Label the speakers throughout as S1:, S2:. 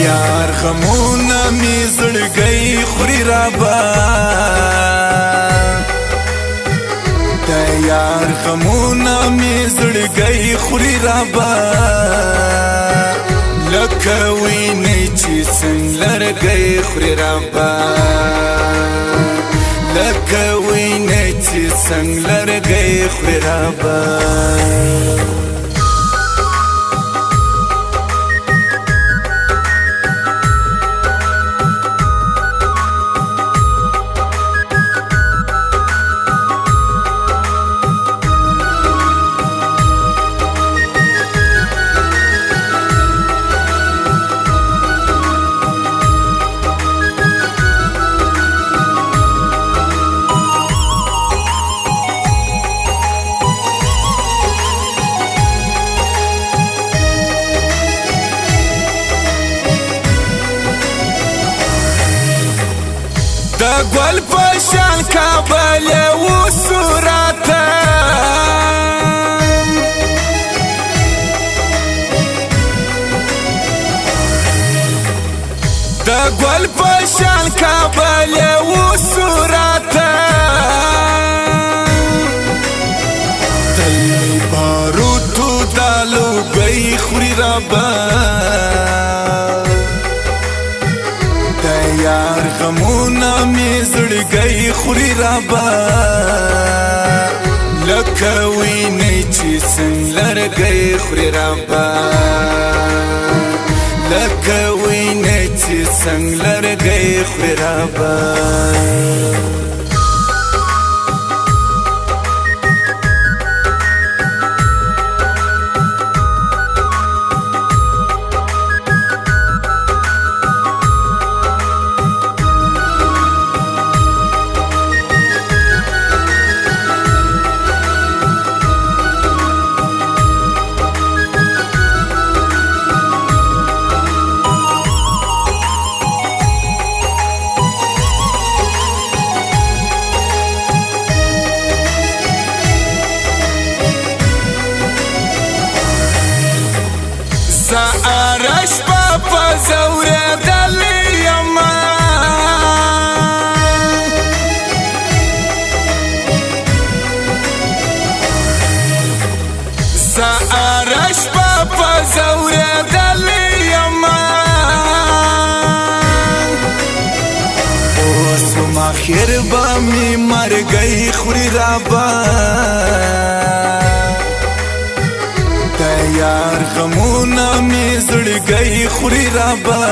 S1: یار غمونه می زړګی خوري رابا د یار غمونه می زړګی خوري رابا لکه وینې چې څنګه لرګی خوري رابا لکه وینې چې څنګه لرګی خوري رابا د ګل په شان کابل و صورت د ګل په شان کابل و صورت تل باروتو دالو گئی خوري رابا یار غمونه می زړګی خوري رابا لکه وینې چې څنګه لرګی خوري رابا لکه وینې چې څنګه لرګی خوري رابا زارش پاپا زوره دلیم زارش پاپا زوره دلیم اوس ماخر با می مرګی خوري رابا یار غمونه می زړګی خوري رابا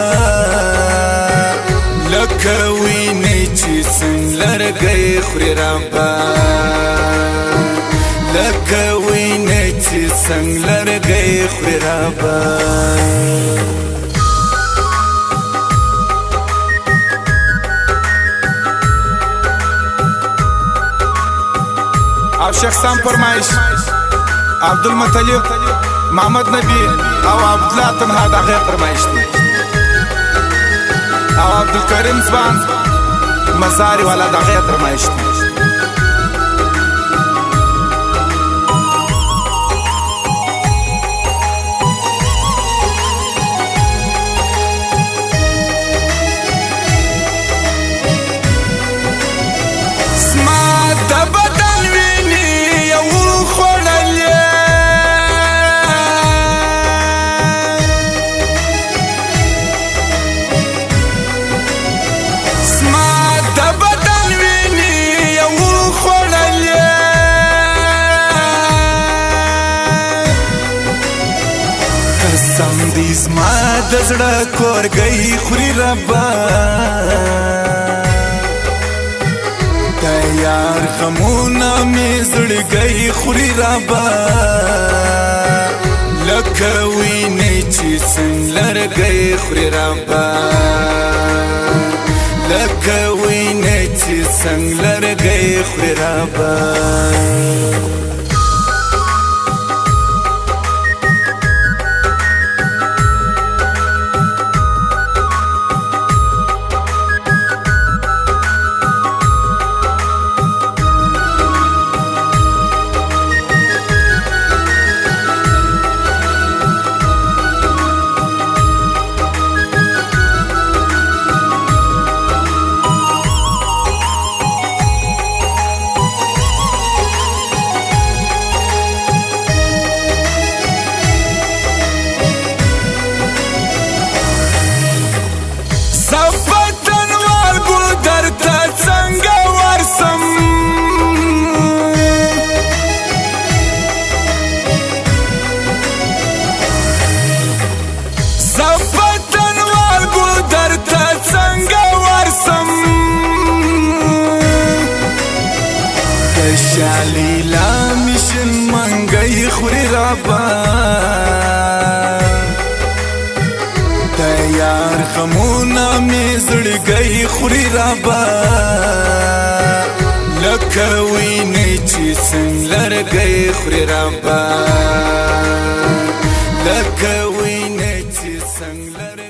S1: لکه وینې چې څنګه لرګی خوري رابا لکه وینې چې څنګه لرګی خوري رابا
S2: او شیخ سام فرمایش عبدالمطلب محمد نبی او عبدالله تنها دا غیر فرمایش دی او عبدالکریم زبان مزاری والا دا غیر فرمایش دی
S1: قسم دې زما د زړه کورګی خوري رابا د یار غمونه می زړګی خوري رابا لکه وینې چې څنګه لرګی خوري رابا لکه وینې چې څنګه لرګی خوري رابا زړګی خوري رابا د یار غمونه مې زړګی خوري رابا لکه وینې چې څنګه لرګی خوري رابا لکه وینې چې څنګه